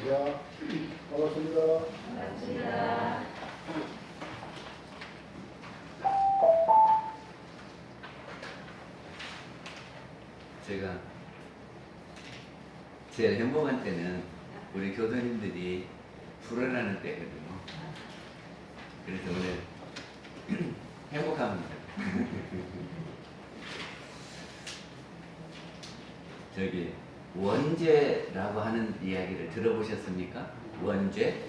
안녕하세요. 반갑습니다. 반갑습니다. 제가 제일 행복한 때는 우리 교도님들이 불어나는 때거든요. 그래서 오늘 행복합니다. 저기 원죄라고 하는 이야기를 들어보셨습니까? 원죄?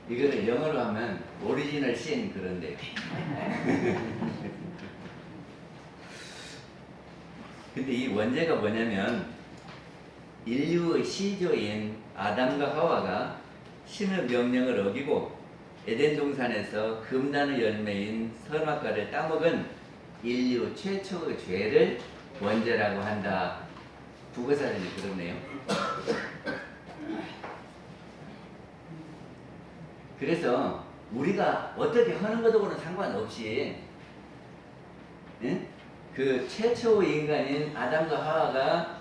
이거를 영어로 하면 오리지널 신 그런데. 근데 이 원죄가 뭐냐면 인류의 시조인 아담과 하와가 신의 명령을 어기고 에덴 동산에서 금나무 열매인 선악과를 따먹은 인류 최초의 죄를 원죄라고 한다. 국어사전이 그러네요. 그래서 우리가 어떻게 하는 것하고는 상관없이 그 최초의 인간인 아담과 하와가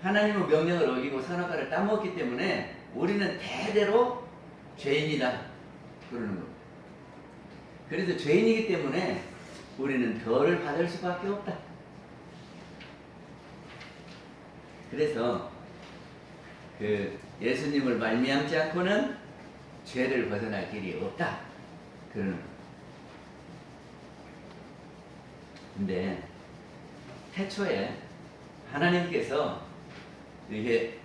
하나님의 명령을 어기고 선악과를 따먹었기 때문에 우리는 대대로 죄인이다 그러는 겁니다. 그래서 죄인이기 때문에 우리는 벌을 받을 수밖에 없다. 그래서 그 예수님을 말미암지 않고는 죄를 벗어날 길이 없다 그러는 겁니다. 근데 태초에 하나님께서 이게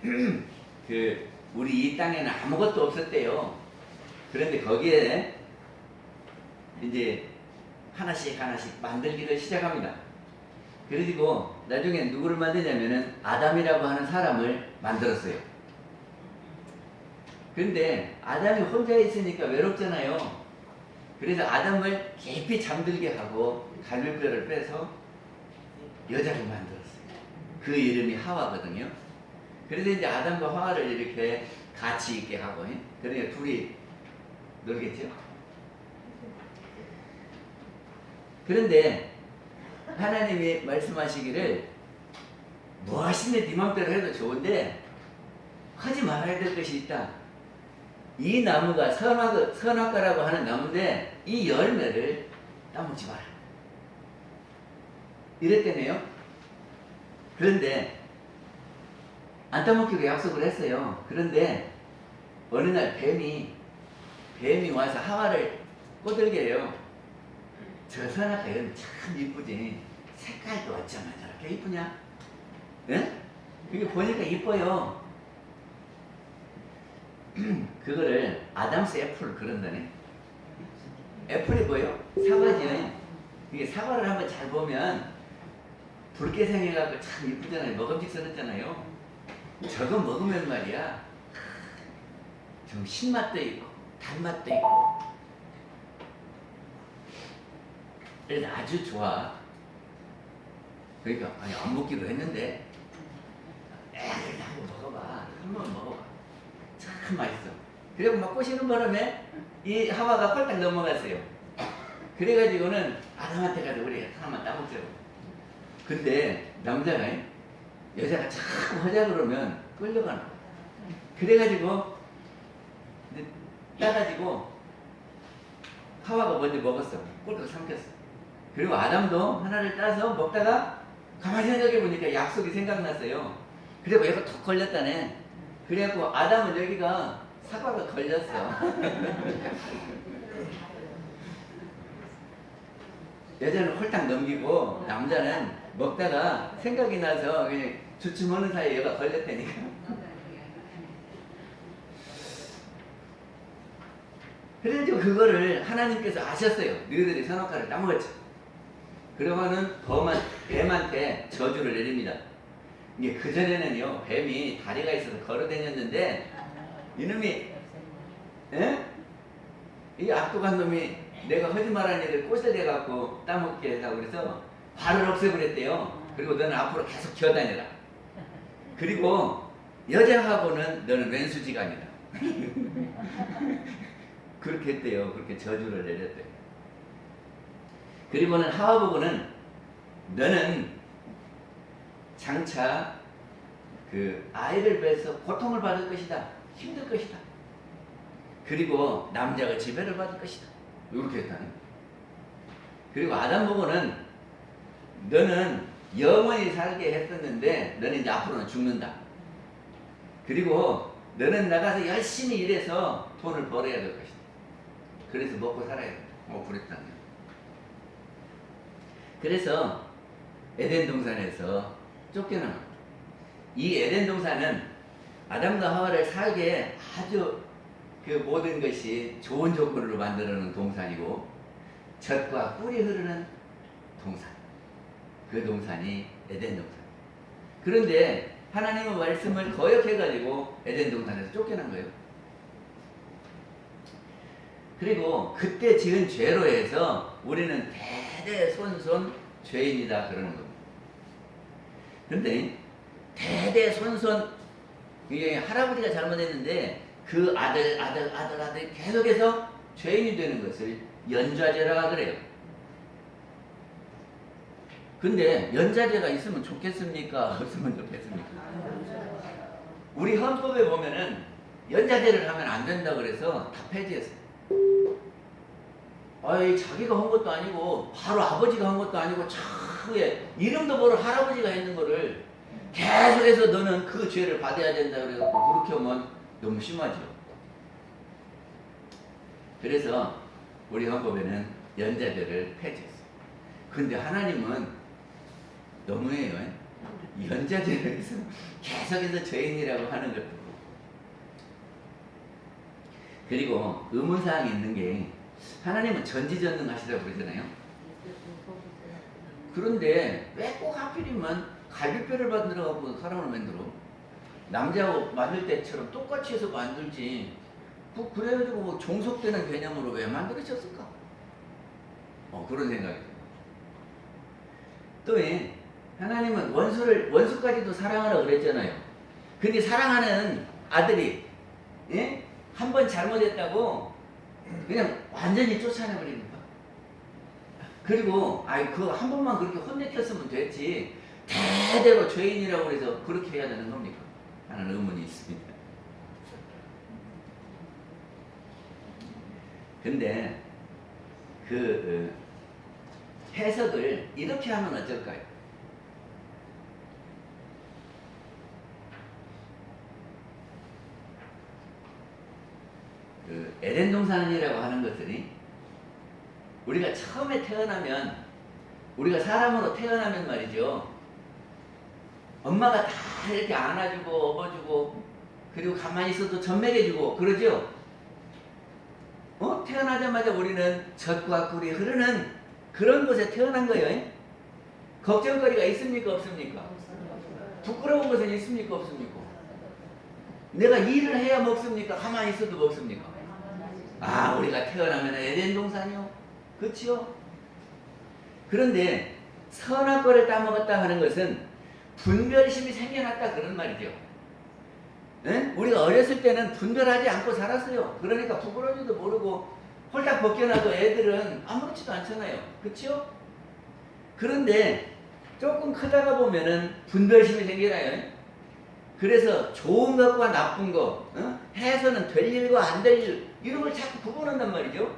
그 우리 이 땅에는 아무것도 없었대요. 그런데 거기에 이제 하나씩 만들기를 시작합니다. 그리고 나중에 누구를 만드냐면은 아담이라고 하는 사람을 만들었어요. 그런데 아담이 혼자 있으니까 외롭잖아요. 그래서 아담을 깊이 잠들게 하고 갈비뼈를 빼서 여자를 만들었어요. 그 이름이 하와거든요. 그래서 이제 아담과 하와를 이렇게 같이 있게 하고, 그러니까 둘이 놀겠죠. 그런데 하나님이 말씀하시기를 무엇이든 네 맘대로 해도 좋은데 하지 말아야 될 것이 있다. 이 나무가 선악과라고 하는 나무인데 이 열매를 따먹지 마라. 이랬다네요. 그런데 안 따먹기로 약속을 했어요. 그런데 어느 날 뱀이 와서 하와를 꼬들게 해요. 저 선악과 열매 참 이쁘지. 색깔도 어쩌면 저렇게 이쁘냐? 예? 그게 보니까 이뻐요. 그거를 아담스 애플 그런다네. 애플이 뭐예요? 사과지요. 이게 사과를 한번 잘 보면 붉게 생겨갖고 참 이쁘잖아요. 먹음직스럽잖아요. 저거 먹으면 말이야 좀 신맛도 있고 단맛도 있고 그래서 아주 좋아. 그러니까 아니 안 먹기로 했는데 그냥 한번 먹어봐. 참 맛있어. 그리고 막 꼬시는 바람에 이 하와가 홀딱 넘어갔어요. 그래가지고는 아담한테 가서 우리 하나만 따먹자고. 근데 남자가 여자가 자꾸 하자 그러면 끌려가는 거야. 그래가지고 따가지고 하와가 먼저 먹었어. 꼴깍 삼켰어. 그리고 아담도 하나를 따서 먹다가 가만히 생각해 보니까 약속이 생각났어요. 그리고 얘가 톡 걸렸다네. 그래갖고 아담은 여기가 사과가 걸렸어. 여자는 홀딱 넘기고 남자는 먹다가 생각이 나서 그냥 주춤하는 사이에 얘가 걸렸다니까. 그래가지고 그거를 하나님께서 아셨어요. 너희들이 선악과를 따먹었지. 그러면은 뱀한테 저주를 내립니다. 이게 그전에는요, 뱀이 다리가 있어서 걸어 다녔는데, 이놈이, 이 악독한 놈이 내가 거짓말하는 애를 꼬셔대갖고 따먹게 해서 그래서 발을 없애버렸대요. 그리고 너는 앞으로 계속 기어다녀라. 그리고 여자하고는 너는 왼수지간이다. 그렇게 했대요. 그렇게 저주를 내렸대요. 그리고는 하와 보고는 너는 장차 그 아이를 빼서 고통을 받을 것이다. 힘들 것이다. 그리고 남자가 지배를 받을 것이다. 이렇게 했다네. 그리고 아담 보고는 너는 영원히 살게 했었는데 너는 이제 앞으로는 죽는다. 그리고 너는 나가서 열심히 일해서 돈을 벌어야 될 것이다. 그래서 먹고 살아야 된다. 그랬다네. 그래서 에덴 동산에서 쫓겨난 겁니다. 이 에덴 동산은 아담과 하와를 살게 아주 그 모든 것이 좋은 조건으로 만들어 놓은 동산이고 젖과 꿀이 흐르는 동산. 그 동산이 에덴 동산. 그런데 하나님의 말씀을 거역해가지고 에덴 동산에서 쫓겨난 거예요. 그리고 그때 지은 죄로 해서 우리는 대대손손 죄인이다 그러는 겁니다. 그런데 대대손손 이게 할아버지가 잘못했는데 그 아들 계속해서 죄인이 되는 것을 연좌죄라고 그래요. 근데 연좌죄가 있으면 좋겠습니까? 없으면 좋겠습니까? 우리 헌법에 보면은 연좌죄를 하면 안 된다 그래서 다 폐지했어요. 아이 자기가 한 것도 아니고 바로 아버지가 한 것도 아니고 차후에 이름도 모르는 할아버지가 했는 거를 계속해서 너는 그 죄를 받아야 된다 그래서 그렇게 하면 너무 심하죠. 그래서 우리 헌법에는 연좌죄를 폐지했어요. 근데 하나님은 너무해요. 연좌죄를 해서 계속해서 죄인이라고 하는 것도. 그리고 의문사항이 있는 게 하나님은 전지전능하시다고 그러잖아요. 그런데 왜 꼭 하필이면 갈비뼈를 만들어갖고 사람을 만들어? 남자하고 만들 때처럼 똑같이 해서 만들지. 그래가지고 뭐 종속되는 개념으로 왜 만들으셨을까? 그런 생각이 들어요. 또 하나님은 원수까지도 사랑하라고 그랬잖아요. 근데 사랑하는 아들이 한 번 잘못했다고 그냥 완전히 쫓아내버리는 거야. 그리고 그 한 번만 그렇게 혼내켰으면 됐지 대대로 죄인이라고 해서 그렇게 해야 되는 겁니까? 하는 의문이 있습니다. 근데 그 해석을 이렇게 하면 어떨까요? 그 에덴 동산이라고 하는 것들이 우리가 처음에 태어나면 우리가 사람으로 태어나면 말이죠. 엄마가 다 이렇게 안아주고 업어주고 그리고 가만히 있어도 젖 먹여주고 그러죠. 태어나자마자 우리는 젖과 꿀이 흐르는 그런 곳에 태어난 거예요. 걱정거리가 있습니까 없습니까? 부끄러운 것은 있습니까 없습니까? 내가 일을 해야 먹습니까? 가만히 있어도 먹습니까? 우리가 태어나면 에덴 동산이요. 그렇죠? 그런데 선악 과를 따먹었다 하는 것은 분별심이 생겨났다 그런 말이죠. 우리가 어렸을 때는 분별하지 않고 살았어요. 그러니까 부끄러운지도 모르고 홀딱 벗겨놔도 애들은 아무렇지도 않잖아요. 그렇죠? 그런데 조금 크다가 보면은 분별심이 생겨나요. 그래서 좋은 것과 나쁜 것, 해서는 될 일과 안 될 일, 이런 걸 자꾸 구분한단 말이죠.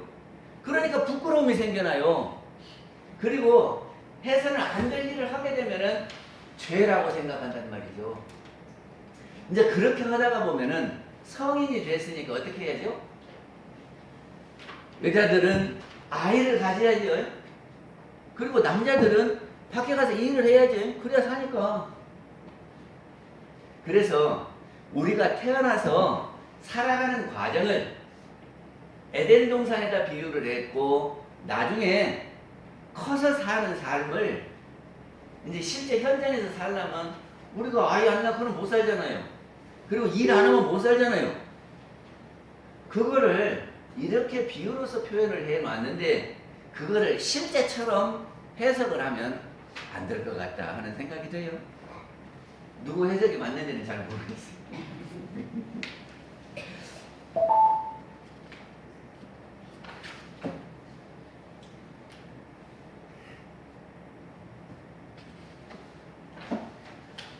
그러니까 부끄러움이 생겨나요. 그리고 해서는 안 될 일을 하게 되면은 죄라고 생각한단 말이죠. 이제 그렇게 하다가 보면은 성인이 됐으니까 어떻게 해야죠? 여자들은 아이를 가져야죠. 그리고 남자들은 밖에 가서 일을 해야지. 그래야 사니까. 그래서 우리가 태어나서 살아가는 과정을 에덴 동산에다 비유를 했고 나중에 커서 사는 삶을 이제 실제 현장에서 살려면 우리가 아이 안 낳고는 못 살잖아요. 그리고 일 안 하면 못 살잖아요. 그거를 이렇게 비유로서 표현을 해놨는데 그거를 실제처럼 해석을 하면 안 될 것 같다 하는 생각이 들어요. 누구 해석이 맞는지는 잘 모르겠어요.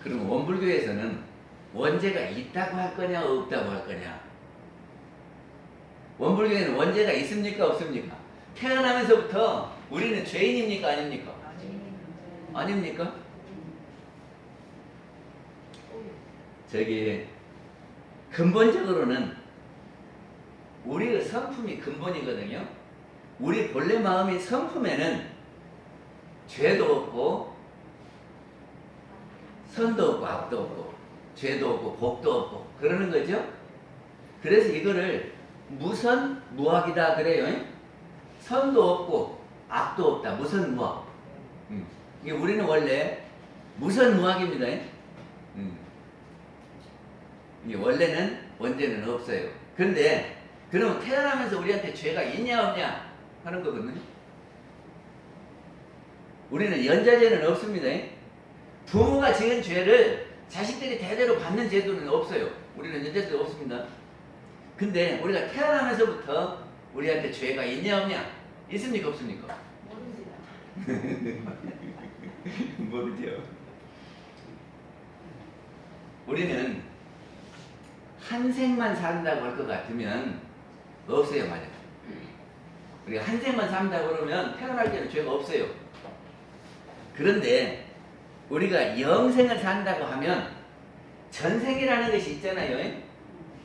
그럼 원불교에서는 원죄가 있다고 할 거냐 없다고 할 거냐. 원불교에는 원죄가 있습니까 없습니까? 태어나면서부터 우리는 죄인입니까 아닙니까? 아닙니까? 저기 근본적으로는 우리의 성품이 근본이거든요. 우리 본래 마음이 성품에는 죄도 없고 선도 없고 악도 없고 죄도 없고 복도 없고 그러는 거죠. 그래서 이거를 무선 무악이다 그래요. 선도 없고 악도 없다. 무선 무악. 이게 우리는 원래 무선 무악입니다. 이게 원래는 원죄는 없어요. 그런데 그러면 태어나면서 우리한테 죄가 있냐 없냐 하는 거거든요. 우리는 연좌죄는 없습니다. 부모가 지은 죄를 자식들이 대대로 받는 제도는 없어요. 우리는 연좌죄도 없습니다. 근데 우리가 태어나면서부터 우리한테 죄가 있냐 없냐 있습니까 없습니까? 모르죠. 우리는 한 생만 산다고 할 것 같으면 없어요, 맞아요. 우리가 한 생만 산다고 그러면 태어날 때는 죄가 없어요. 그런데 우리가 영생을 산다고 하면 전생이라는 것이 있잖아요.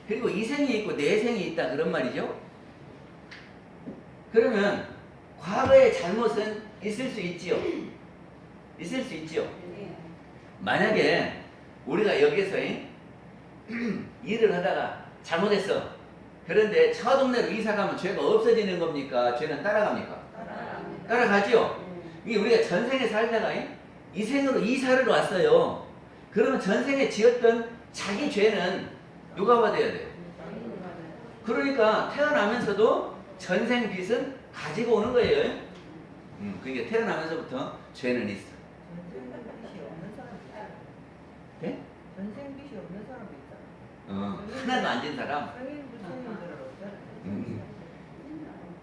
그리고 이생이 있고 내생이 있다 그런 말이죠. 그러면 과거의 잘못은 있을 수 있지요. 있을 수 있지요. 만약에 우리가 여기서 일을 하다가 잘못했어. 그런데 저 동네로 이사 가면 죄가 없어지는 겁니까? 죄는 따라갑니까? 따라가지요. 이게 우리가 전생에 살다가 이 생으로 이사를 왔어요. 그러면 전생에 지었던 자기 죄는 누가 받아야 돼요? 그러니까 태어나면서도 전생 빚은 가지고 오는 거예요. 그러니까 태어나면서부터 죄는 있어. 네? 전생 빚이 없는 사람이 있잖아. 하나도 안 진 사람? 성인 부처님들은 없잖아요.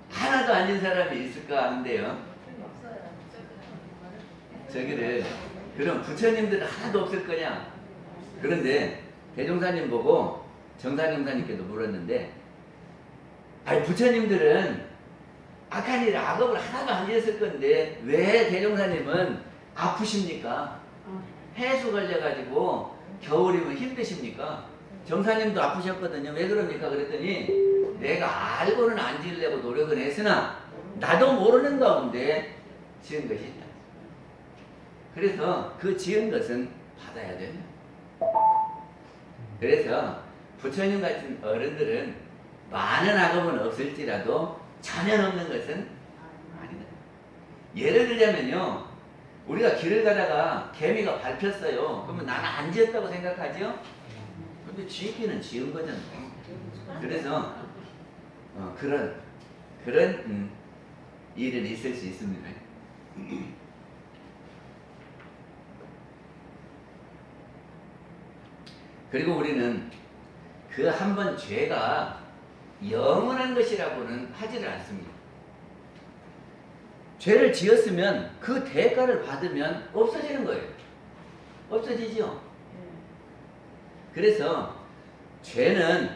하나도 안 진 사람이 있을까 하는데요. 없어요. 저기를 그럼 부처님들은 하나도 없을 거냐? 그런데 대종사님 보고 정사님사님께도 물었는데, 아니 부처님들은 악한 일 악업을 하나도 안 지었을 건데 왜 대종사님은 아프십니까? 해수 걸려가지고 겨울이면 힘드십니까? 정사님도 아프셨거든요. 왜 그럽니까? 그랬더니 내가 알고는 안 지으려고 노력은 했으나 나도 모르는 가운데 지은 것이 있다. 그래서 그 지은 것은 받아야 돼요. 그래서 부처님 같은 어른들은 많은 악업은 없을지라도 전혀 없는 것은 아니다. 예를 들자면요, 우리가 길을 가다가 개미가 밟혔어요. 그러면 나는 안 지었다고 생각하죠? 근데 지기는 지은 거잖아요. 그래서 그런 일은 있을 수 있습니다. 그리고 우리는 그 한 번 죄가 영원한 것이라고는 하지를 않습니다. 죄를 지었으면 그 대가를 받으면 없어지는 거예요. 없어지죠. 그래서 죄는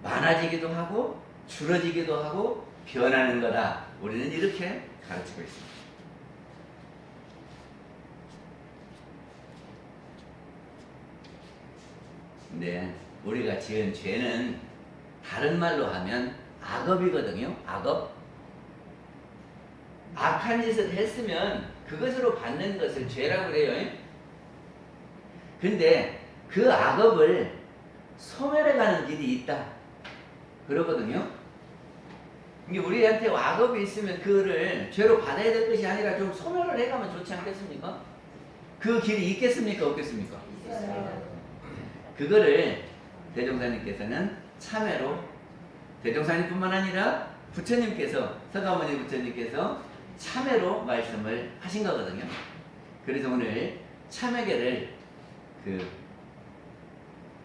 많아지기도 하고 줄어지기도 하고 변하는 거다. 우리는 이렇게 가르치고 있습니다. 네, 우리가 지은 죄는 다른 말로 하면 악업이거든요. 악업. 악한 짓을 했으면 그것으로 받는 것을 죄라고 그래요. 근데 그 악업을 소멸해가는 길이 있다 그러거든요. 이게 우리한테 악업이 있으면 그거를 죄로 받아야 될 것이 아니라 좀 소멸을 해가면 좋지 않겠습니까? 그 길이 있겠습니까? 없겠습니까? 그거를 대종사님께서는 참회로, 대종사님뿐만 아니라 부처님께서, 서가모니 부처님께서 참회로 말씀을 하신 거거든요. 그래서 오늘 참회계를 그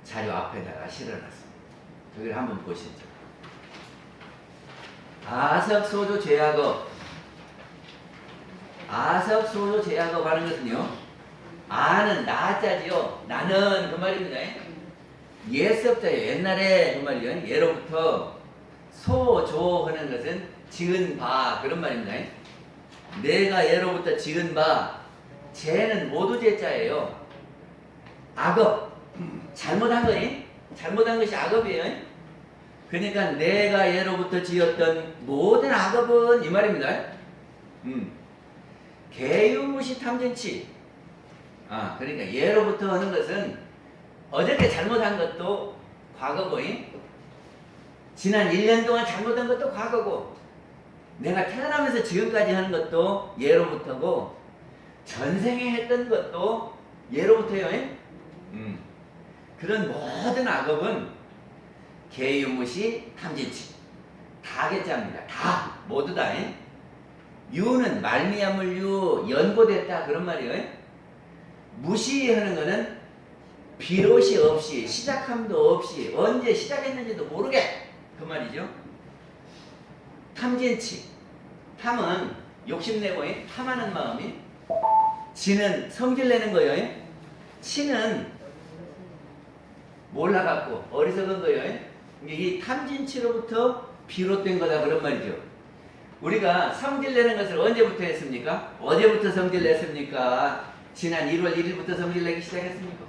자료 앞에다가 실어놨습니다. 여기를 한번 보시죠. 아석소조 제약업. 아석소조 제약업 하는 것은요, 아는 나자지요. 나는 그 말입니다. 예습자예요. 옛날에 그 말이요. 예로부터 소조 하는 것은 지은 바 그런 말입니다. 내가 예로부터 지은 바 죄는 모두 죄자예요. 악업 잘못한 거니? 잘못한 것이 악업이에요. 그러니까 내가 예로부터 지었던 모든 악업은 이 말입니다. 개유무시 탐진치. 그러니까 예로부터 하는 것은 어저께 잘못한 것도 과거고, 지난 1년 동안 잘못한 것도 과거고, 내가 태어나면서 지금까지 하는 것도 예로부터고, 전생에 했던 것도 예로부터요. 그런 모든 악업은 개유무시 탐진치. 다 개자입니다. 다 모두 다. 유는 말미암을 유 연고됐다 그런 말이에요. 무시하는 거는 비롯이 없이 시작함도 없이 언제 시작했는지도 모르게 그 말이죠. 탐진치. 탐은 욕심내고 탐하는 마음이, 지는 성질내는 거예요. 치는 몰라갖고 어리석은 거예요. 이 탐진치로부터 비롯된 거다 그런 말이죠. 우리가 성질내는 것을 언제부터 했습니까? 어제부터 성질냈습니까? 지난 1월 1일부터 성질내기 시작했습니까?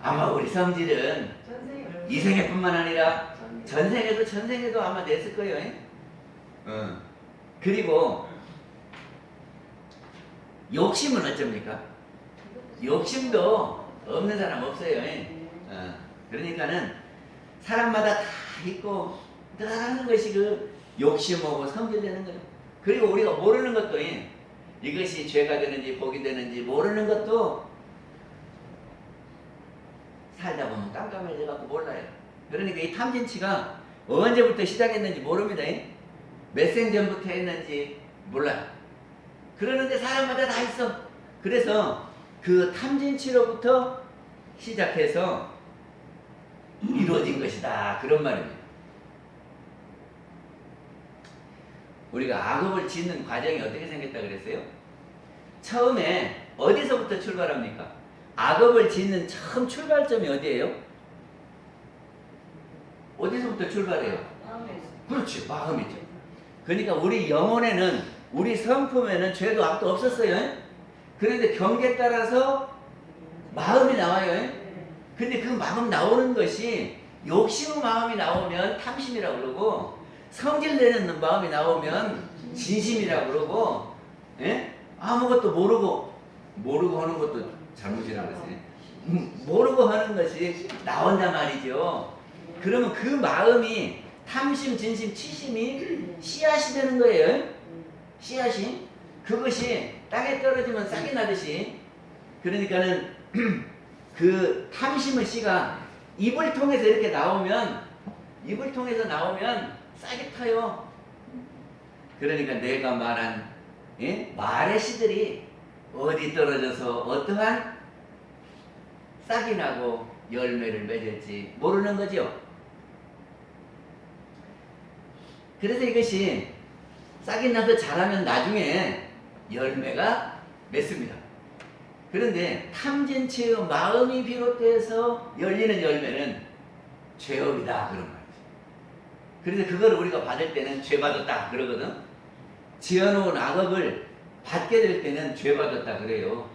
아마 우리 성질은 이 생애뿐만 아니라 전생에도 아마 냈을 거예요. 그리고 욕심은 어쩝니까? 욕심도 없는 사람 없어요. 그러니까는 사람마다 다 있고 늘 하는 것이 그 욕심하고 성질되는 거예요. 그리고 우리가 모르는 것도 이것이 죄가 되는지 복이 되는지 모르는 것도 살다 보면 깜깜해져갖고 몰라요. 그러니까 이 탐진치가 언제부터 시작했는지 모릅니다. 몇 생 전부터 했는지 몰라요. 그러는데 사람마다 다 있어. 그래서 그 탐진치로부터 시작해서 이루어진 것이다 그런 말입니다. 우리가 악업을 짓는 과정이 어떻게 생겼다 그랬어요? 처음에 어디서부터 출발합니까? 악업을 짓는 처음 출발점이 어디예요? 어디서부터 출발해요? 그렇지, 마음이죠. 그러니까 우리 영혼에는, 우리 성품에는 죄도 악도 없었어요. 그런데 경계에 따라서 마음이 나와요. 근데 그 마음 나오는 것이 욕심의 마음이 나오면 탐심이라고 그러고, 성질내는 마음이 나오면 진심이라고 그러고, 아무것도 모르고 하는 것도 잘못이라고 그랬어요. 모르고 하는 것이 나온단 말이죠. 그러면 그 마음이 탐심, 진심, 치심이 씨앗이 되는 거예요. 씨앗이. 그것이 땅에 떨어지면 싹이 나듯이. 그러니까는 그 탐심의 씨가 입을 통해서 이렇게 나오면, 싹이 타요. 그러니까 내가 말한 말의 씨들이 어디 떨어져서 어떠한 싹이 나고 열매를 맺을지 모르는 거죠. 그래서 이것이 싹이 나서 자라면 나중에 열매가 맺습니다. 그런데 탐진치의 마음이 비롯돼서 열리는 열매는 죄업이다 그런 말이죠. 그래서 그걸 우리가 받을 때는 죄 받았다 그러거든. 지어놓은 악업을 받게 될 때는 죄 받았다 그래요.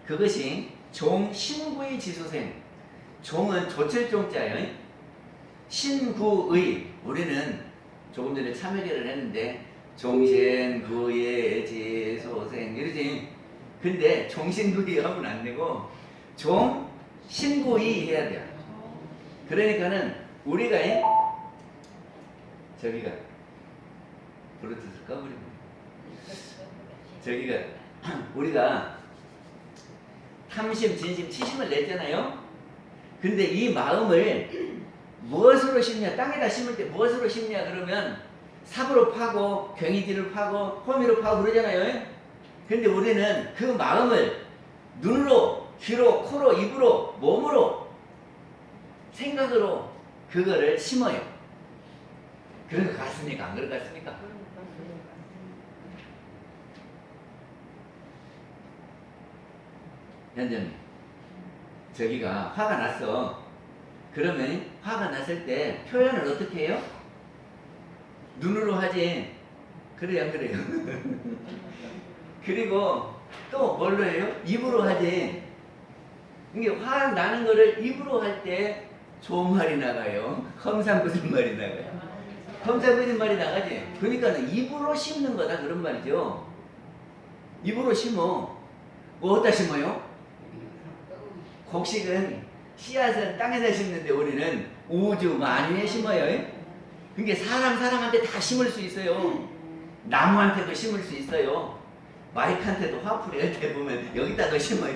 그것이 종신구의 지수생. 종은 조철종자예요. 신구의, 우리는 조금 전에 참여결을 했는데 종신구의 지수생 이러지. 근데 종신구의 하면 안 되고 종신구의 해야 돼요. 그러니까는 우리가 저기가 블루투스 꺼버리면 저기가 우리가 탐심, 진심, 치심을 냈잖아요. 근데 이 마음을 무엇으로 심냐? 땅에다 심을 때 무엇으로 심냐? 그러면 삽으로 파고 괭이질을 파고 호미로 파고 그러잖아요. 근데 우리는 그 마음을 눈으로, 귀로, 코로, 입으로, 몸으로, 생각으로 그거를 심어요. 그런 것 같습니까? 안 그런 것 같습니까? 현재는 저기가 화가 났어. 그러면 화가 났을 때 표현을 어떻게 해요? 눈으로 하지. 그래요, 안 그래요? 그리고 또 뭘로 해요? 입으로 하지. 이게 화 나는 거를 입으로 할 때 좋은 말이 나가요. 험상궂은 말이 나가요. 험상궂은 말이 나가지. 그러니까는 입으로 심는 거다 그런 말이죠. 입으로 심어. 뭐 어디다 심어요? 곡식은 씨앗은 땅에다 심는데 우리는 우주 만유에 심어요. 그게 사람한테 다 심을 수 있어요. 나무한테도 심을 수 있어요. 마이크한테도 화풀이 이렇게 보면 여기다도 심어요.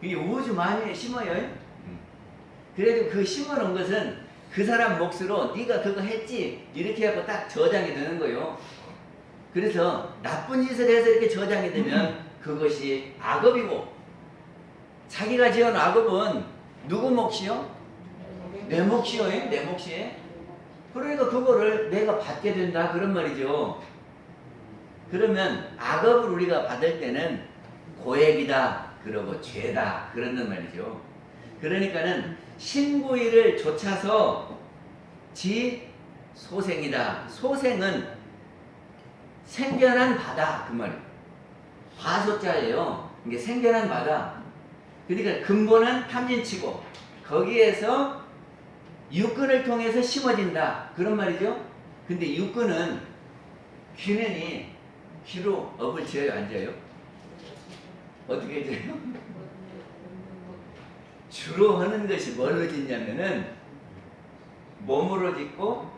그게 우주 만유에 심어요. 그래도 그 심어놓은 것은 그 사람 몫으로 네가 그거 했지 이렇게 하고 딱 저장이 되는 거예요. 그래서 나쁜 짓을 해서 이렇게 저장이 되면 그것이 악업이고, 자기가 지은 악업은 누구 몫이요? 내 몫이요. 내 몫이. 그러니까 그거를 내가 받게 된다 그런 말이죠. 그러면 악업을 우리가 받을 때는 고액이다 그러고 죄다 그런단 말이죠. 그러니까는 신구이를 좇아서 지 소생이다. 소생은 생겨난 바다 그 말이에요. 화소자예요. 이게 생겨난 바다. 그러니까 근본은 탐진치고 거기에서 육근을 통해서 심어진다 그런 말이죠. 근데 육근은 귀는이 귀로 업을 지어요, 안 지어요? 어떻게 지어요? 주로 하는 것이 뭘로 짓냐면은 몸으로 짓고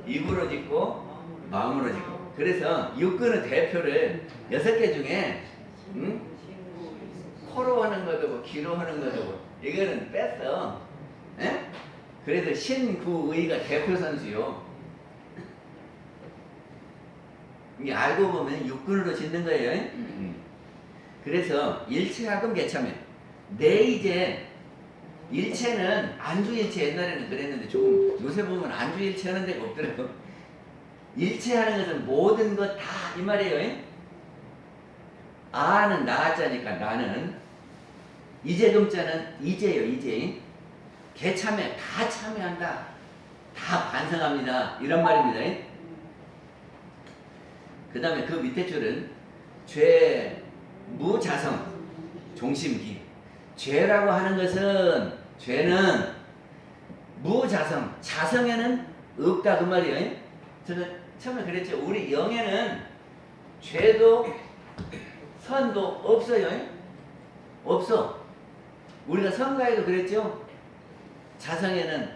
입으로 짓고 마음으로 짓고. 그래서 육근의 대표를 6개 중에 코로 하는 것도 뭐 귀로 하는 것도 뭐 이거는 뺐어. 에? 그래서 신구의가 대표 선수요. 이게 알고 보면 육근으로 짓는 거예요. 그래서 일체하금 개참해. 내 이제 일체는 안주일체 옛날에는 그랬는데 조금 요새 보면 안주일체 하는 데가 없더라고. 일체하는 것은 모든 것 다 이 말이에요. 아는 나자니까 나는, 이재금자는 이제요, 이제. 개참해, 다 참여한다. 다 반성합니다. 이런 말입니다. 그 다음에 그 밑에 줄은 죄, 무자성, 종심기. 죄라고 하는 것은, 죄는 무자성, 자성에는 없다 그 말이에요. 저는 처음에 그랬죠. 우리 영에는 죄도 선도 없어요. 없어. 우리가 성가에도 그랬죠. 자성에는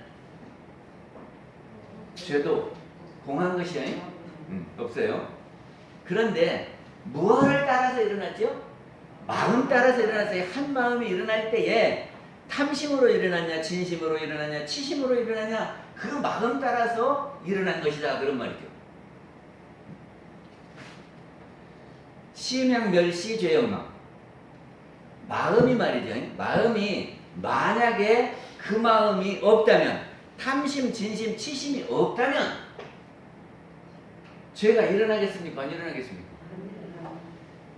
죄도 공한 것이요. 없어요. 그런데 무엇을 따라서 일어났죠? 마음 따라서 일어났어요. 한 마음이 일어날 때에 탐심으로 일어나냐, 진심으로 일어나냐, 치심으로 일어나냐, 그 마음 따라서 일어난 것이다 그런 말이죠. 심양멸시 죄영망. 마음이 말이죠. 마음이 만약에 그 마음이 없다면, 탐심, 진심, 치심이 없다면 죄가 일어나겠습니까? 안 일어나겠습니까?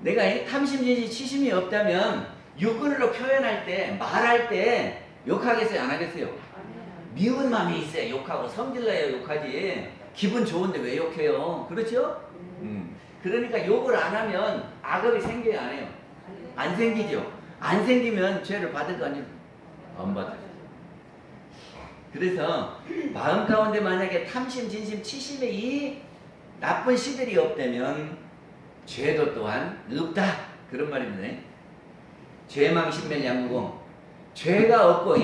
내가 탐심, 진심, 치심이 없다면 육근으로 표현할 때, 말할 때 욕하겠어요? 안 하겠어요? 미운 마음이 있어야 욕하고 성질나야 욕하지. 기분 좋은데 왜 욕해요? 그렇죠? 그러니까 욕을 안 하면 악업이 생겨요, 안 해요? 안 생기죠? 안 생기면 죄를 받을 거 아니에요? 안 받아요. 그래서 마음 가운데 만약에 탐심, 진심, 치심의 이 나쁜 시들이 없다면 죄도 또한 없다 그런 말입니다. 죄망 신멸 양무공. 죄가 없고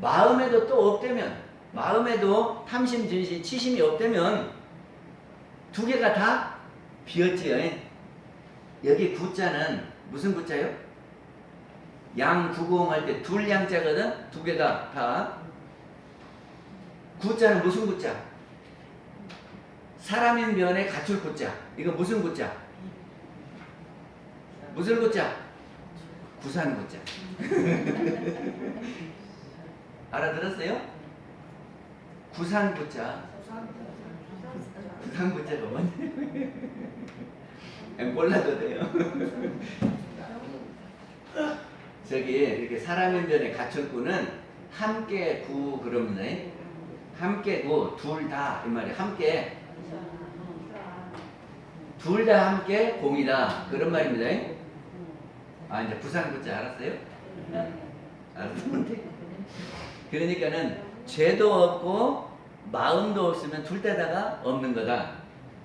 마음에도 또 없다면, 마음에도 탐심, 진심, 치심이 없다면 두 개가 다 비었지요. 여기 구자는 무슨 구자요? 양구공할 때 둘 양자거든. 두 개가 다. 구자는 무슨 구자? 사람인 면에 갖출 구자. 이거 무슨 구자? 무슨 구자? 구산 구자. 알아들었어요? 구산 구자. 구산 구자가 뭔지 몰라도 돼요. 저기 이렇게 사람인 변에 갖췄구는 함께 구 그럽니다. 함께 구 둘 다 이 말이 함께 둘 다 함께 공이다 그런 말입니다. 아 이제 부산 구자 알았어요? 알았는데 그러니까는 죄도 없고 마음도 없으면 둘 다가 없는 거다.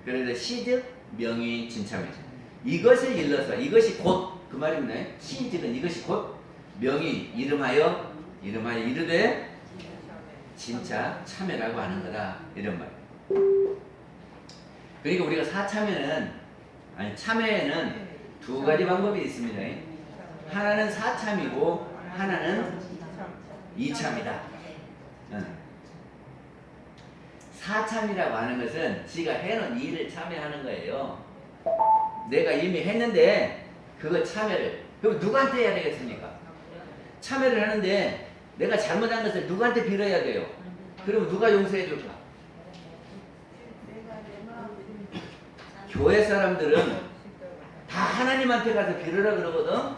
그래서 시즉 명이 진참이죠. 이것을 일러서 이것이 곧 그 말입니다. 시즉은 이것이 곧 명이 이름하여 이르되 진짜 참회라고 하는 거다 이런 말. 그리고 우리가 참회에는 두 가지 방법이 있습니다. 하나는 사참이고 하나는 이참이다. 사참이라고 하는 것은 지가 해놓은 일을 참회하는 거예요. 내가 이미 했는데 그거 참회를 그럼 누구한테 해야 되겠습니까? 참회를 하는데 내가 잘못한 것을 누구한테 빌어야 돼요? 그럼 누가 용서해 줄까? 교회 사람들은 다 하나님한테 가서 빌으라 그러거든.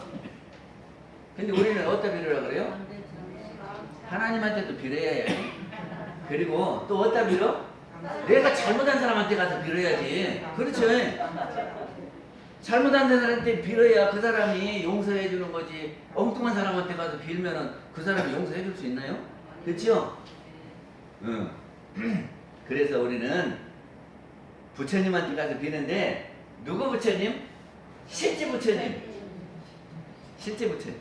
근데 우리는 어디다 빌으라 그래요? 하나님한테도 빌어야 해요. 그리고 또 어디다 빌어? 내가 잘못한 사람한테 가서 빌어야지. 그렇죠? 잘못한 사람한테 빌어야 그 사람이 용서해 주는 거지. 엉뚱한 사람한테 가서 빌면은 그 사람이 용서해 줄 수 있나요? 그렇죠? 응. 그래서 우리는 부처님한테 가서 비는데 누구 부처님? 실제 부처님. 실제 부처님.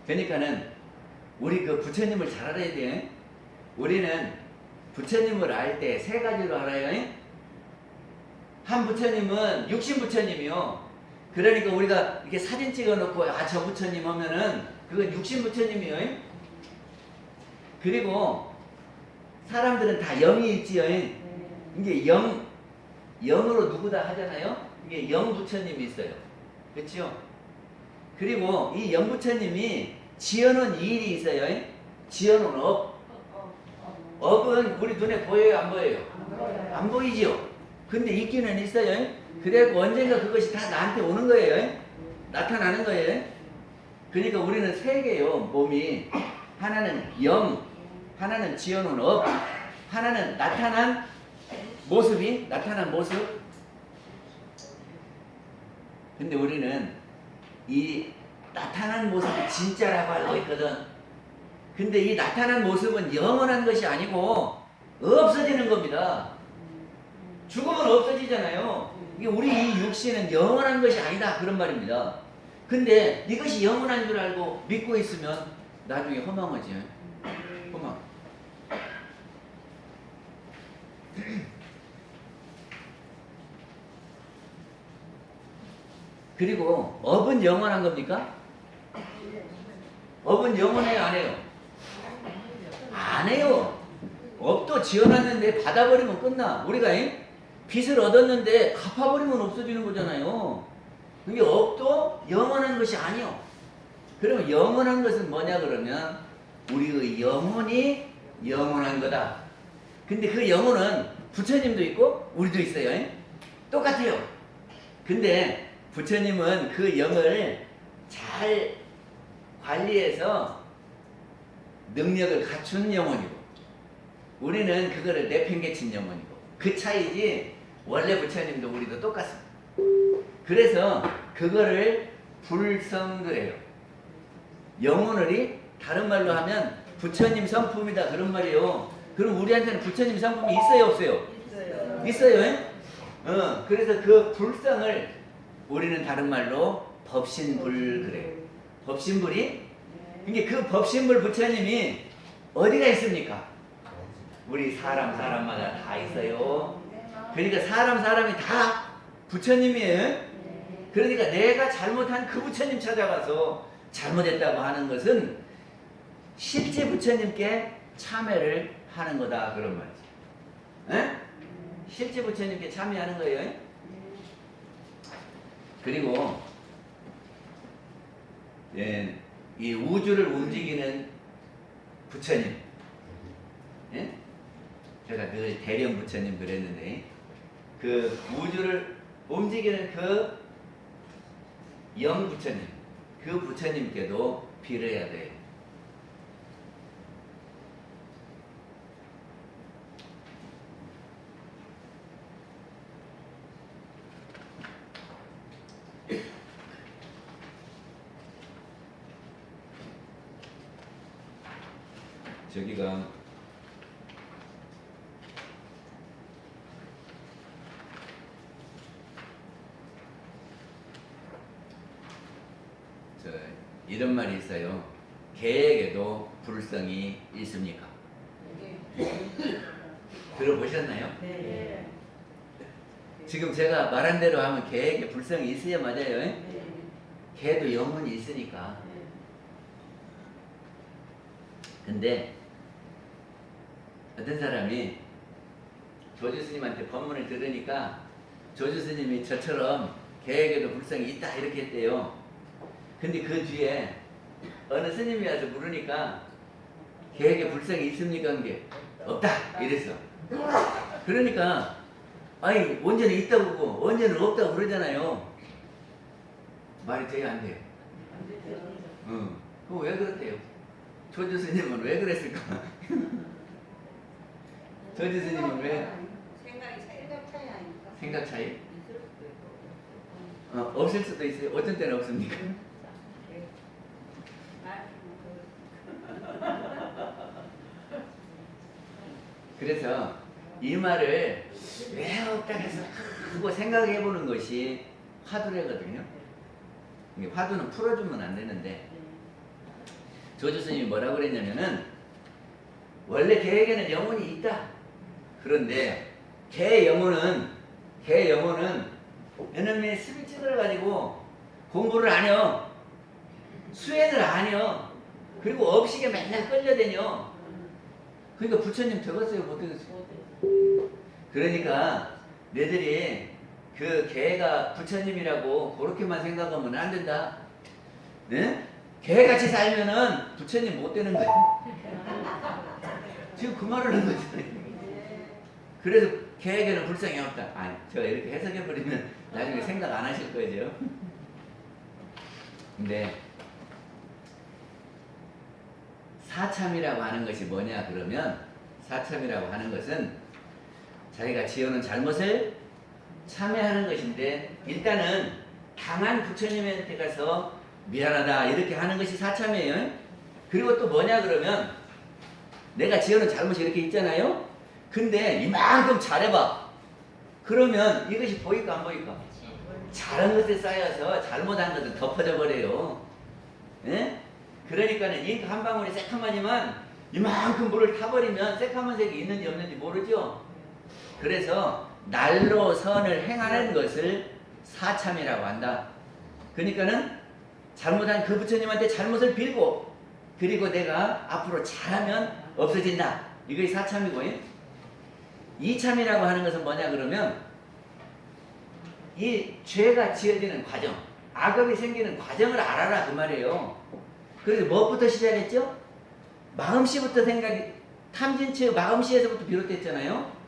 그러니까는 우리 그 부처님을 잘 알아야 돼. 우리는 부처님을 알 때 세 가지로 알아요. 한 부처님은 육신 부처님이요. 그러니까 우리가 이렇게 사진 찍어놓고 저 부처님 하면은 그건 육신 부처님이요. 그리고 사람들은 다 영이 있지요. 이게 영으로 누구다 하잖아요. 이게 영 부처님이 있어요. 그렇죠? 그리고 이 영 부처님이 지어놓은 일이 있어요. 지어놓은 업. 업은 우리 눈에 보여요, 안 보여요? 안 보이지요? 근데 있기는 있어요. 그래서 언젠가 그것이 다 나한테 오는 거예요. 나타나는 거예요. 그러니까 우리는 세 개요, 몸이. 하나는 영, 하나는 지어놓은 업, 하나는 나타난 모습. 근데 우리는 이 나타난 모습이 진짜라고 알고 있거든. 근데 이 나타난 모습은 영원한 것이 아니고 없어지는 겁니다. 죽으면 없어지잖아요. 이게 우리 이 육신은 영원한 것이 아니다 그런 말입니다. 근데 이것이 영원한 줄 알고 믿고 있으면 나중에 허망하지. 허망. 그리고 업은 영원한 겁니까? 업은 영원해요, 안 해요? 안 해요. 업도 지어놨는데 받아버리면 끝나. 우리가 빚을 얻었는데 갚아버리면 없어지는 거잖아요. 그게 업도 영원한 것이 아니요. 그러면 영원한 것은 뭐냐 그러면 우리의 영혼이 영원한 거다. 근데 그 영혼은 부처님도 있고 우리도 있어요. 똑같아요. 근데 부처님은 그 영을 잘 관리해서 능력을 갖춘 영혼이고 우리는 그거를 내팽개친 영혼이고 그 차이지 원래 부처님도 우리도 똑같습니다. 그래서 그거를 불성그래요. 영혼을이 다른 말로 하면 부처님 성품이다 그런 말이에요. 그럼 우리한테는 부처님 성품이 있어요 없어요? 있어요. 그래서 그 불성을 우리는 다른 말로 법신불 그래요. 법신불이 이게 그 법신불 부처님이 어디가 있습니까? 우리 사람마다 다 있어요. 그러니까 사람이 다 부처님이에요. 그러니까 내가 잘못한 그 부처님 찾아가서 잘못했다고 하는 것은 실제 부처님께 참회를 하는 거다 그런 말이죠. 에? 실제 부처님께 참회하는 거예요. 그리고 이 우주를 움직이는 부처님, 제가 늘 대령 부처님 그랬는데 그 우주를 움직이는 그 영 부처님, 그 부처님께도 빌어야 돼. 저기가 이런 말이 있어요. 개에게도 불성이 있습니까? 들어보셨나요? 네. 지금 제가 말한 대로 하면 개에게 불성이 있어야 맞아요. 개도 영혼이 있으니까. 근데 어떤 사람이 조주 스님한테 법문을 들으니까 조주 스님이 저처럼 개에게도 불성이 있다 이렇게 했대요. 근데 그 뒤에 어느 스님이 와서 물으니까 개에게 불성이 있습니까? 한 게 없다 이랬어. 그러니까 아니 언제는 있다고 그러고 언제는 없다고 그러잖아요. 말이 돼요 안 돼요? 응. 그거 왜 그렇대요? 조주 스님은 왜 그랬을까? 조주 스님은 왜? 생각 차이? 없을 수도 있어요. 어떤 때는 없습니까? 그래서 이 말을 왜 없다 해서 그거 생각해 보는 것이 화두래거든요. 화두는 풀어주면 안 되는데 조주 스님이 뭐라고 그랬냐면은 원래 개에게는 영혼이 있다. 그런데 개 영혼은 이놈의 스피치를 가지고 공부를 안 해요. 수행을 안 해요. 그리고 업식에 맨날 끌려다녀. 그러니까 부처님 되겠어요? 못 되겠어요? 그러니까 너희들이 그 개가 부처님이라고 그렇게만 생각하면 안 된다. 네? 개같이 살면은 부처님 못 되는 거예요. 지금 그 말을 한 거잖아요. 그래서 개에게는 불성이 없다. 아니, 제가 이렇게 해석해버리면 나중에 생각 안 하실 거죠. 근데 사참이라고 하는 것이 뭐냐 그러면 사참이라고 하는 것은 자기가 지어놓은 잘못을 참회하는 것인데 일단은 강한 부처님한테 가서 미안하다 이렇게 하는 것이 사참이에요. 그리고 또 뭐냐 그러면 내가 지어놓은 잘못이 이렇게 있잖아요. 근데 이만큼 잘해봐. 그러면 이것이 보일까 안 보일까? 잘한 것에 쌓여서 잘못한 것은 덮어져 버려요. 예? 그러니까는 잉크 한 방울이 새카마지만 이만큼 물을 타버리면 새카만 색이 있는지 없는지 모르죠. 그래서 날로 선을 행하는 것을 사참이라고 한다. 그러니까는 잘못한 그 부처님한테 잘못을 빌고 그리고 내가 앞으로 잘하면 없어진다. 이것이 사참이고요. 이참이라고 하는 것은 뭐냐 그러면 이 죄가 지어지는 과정, 악업이 생기는 과정을 알아라 그 말이에요. 그래서 무엇부터 시작했죠? 마음씨부터 생각이 탐진치 마음씨에서부터 비롯됐잖아요.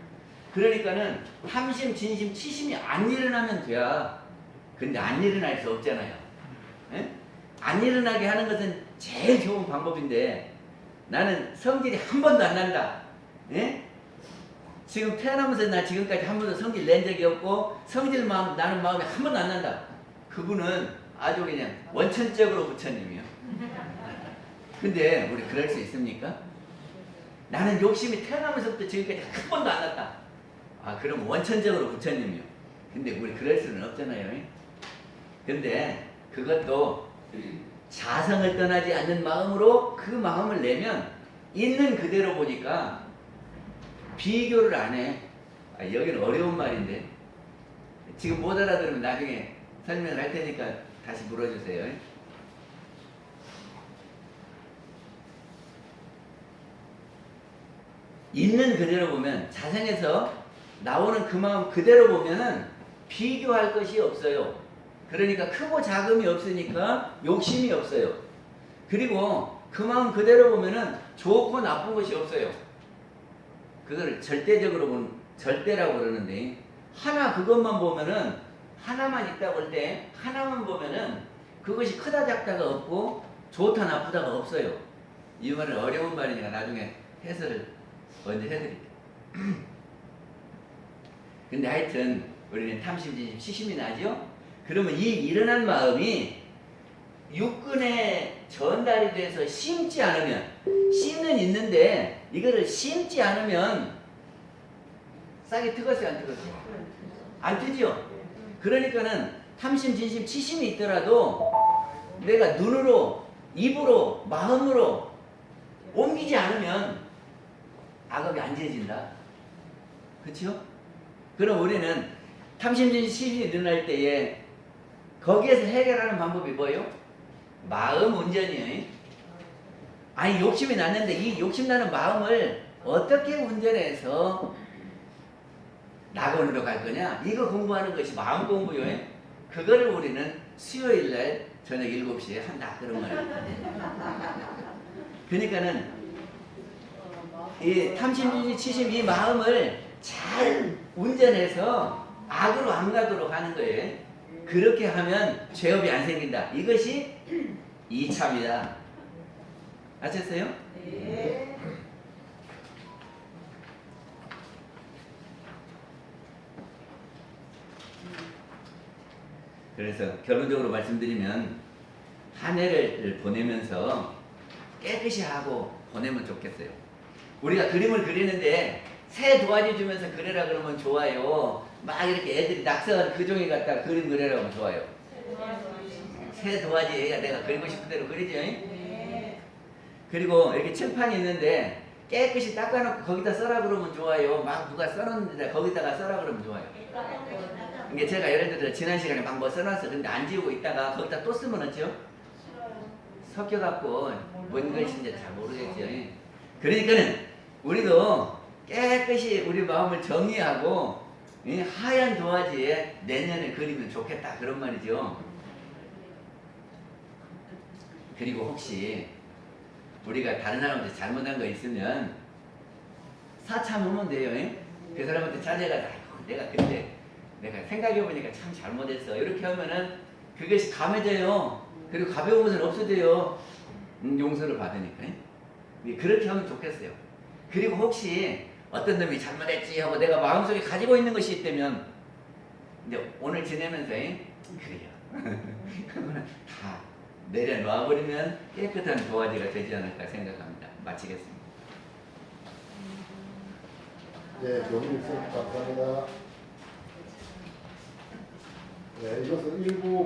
그러니까는 탐심, 진심, 치심이 안 일어나면 돼야. 근데 안 일어날 수 없잖아요. 에? 안 일어나게 하는 것은 제일 좋은 방법인데 나는 성질이 한 번도 안 난다. 에? 지금 태어나면서 나 지금까지 한 번도 성질 낸 적이 없고 성질 나는 마음이 한 번도 안 난다. 그분은 아주 그냥 원천적으로 부처님이요. 근데 우리 그럴 수 있습니까? 나는 욕심이 태어나면서부터 지금까지 한 번도 안 났다. 아, 그럼 원천적으로 부처님이요. 근데 우리 그럴 수는 없잖아요. 근데 그것도 자성을 떠나지 않는 마음으로 그 마음을 내면 있는 그대로 보니까 비교를 안 해. 아, 여기는 어려운 말인데 지금 못 알아들으면 나중에 설명을 할 테니까 다시 물어주세요. 있는 그대로 보면 자성에서 나오는 그 마음 그대로 보면은 비교할 것이 없어요. 그러니까 크고 작음이 없으니까 욕심이 없어요. 그리고 그 마음 그대로 보면은 좋고 나쁜 것이 없어요. 그걸 절대적으로 보는 절대라고 그러는데 하나 그것만 보면은 하나만 있다고 할 때 하나만 보면은 그것이 크다 작다가 없고 좋다 나쁘다가 없어요. 이 말은 어려운 말이니까 나중에 해설을 언제 해드릴게요. 근데 하여튼 우리는 탐심진심 시심이 나죠? 그러면 이 일어난 마음이 육근에 전달이 돼서 심지 않으면, 씨는 있는데 이거를 심지 않으면 싹이 트겠어요, 안 트겠어요? 안 트죠? 그러니까는 탐심, 진심, 치심이 있더라도 내가 눈으로, 입으로, 마음으로 옮기지 않으면 악업이 안 지어진다. 그렇죠? 그럼 우리는 탐심, 진심, 치심이 일어날 때에 거기에서 해결하는 방법이 뭐예요? 마음 운전이에요. 아니 욕심이 났는데 이 욕심나는 마음을 어떻게 운전해서 낙원으로 갈 거냐? 이거 공부하는 것이 마음 공부요. 그거를 우리는 수요일날 저녁 7시에 한다 그런 거예요. 그러니까는 이 탐심, 치심 이 마음을 잘 운전해서 악으로 안 가도록 하는 거예요. 그렇게 하면 죄업이 안 생긴다. 이것이 이참이다. 아셨어요? 네. 그래서 결론적으로 말씀드리면 한 해를 보내면서 깨끗이 하고 보내면 좋겠어요. 우리가 그림을 그리는데 새 도화지 주면서 그려라 그러면 좋아요. 막 이렇게 애들이 낙서한 그 종이 갖다가 그림 그리라고 하면 좋아요. 새 도화지 애가 내가 그리고 싶은 대로 그리죠. 그리고 이렇게 칠판이 있는데 깨끗이 닦아놓고 거기다 써라 그러면 좋아요. 막 누가 써놓는데 거기다가 써라 그러면 좋아요. 이게 제가 예를 들어 지난 시간에 막 뭐 써놨어. 근데 안 지우고 있다가 거기다 또 쓰면 어쩌? 섞여갖고 뭔 것인지 잘 모르겠죠. 그러니까는 우리도 깨끗이 우리 마음을 정리하고 이 하얀 도화지에 내년에 그리면 좋겠다 그런 말이죠. 그리고 혹시 우리가 다른 사람한테 잘못한 거 있으면 사참하면 돼요. 그 사람한테 찾아가서 내가 그때 내가 생각해보니까 참 잘못했어 이렇게 하면은 그것이 감해져요. 그리고 가벼운 것은 없어져요. 용서를 받으니까. 그렇게 하면 좋겠어요. 그리고 혹시 어떤 놈이 잘못했지 하고 내가 마음속에 가지고 있는 것이 있다면 근데 오늘 지내면서 그래요. 그러면 다 내려놔버리면 깨끗한 도화지가 되지 않을까 생각합니다. 마치겠습니다. 네, 경일선 감사합니다. 네, 이것은 일부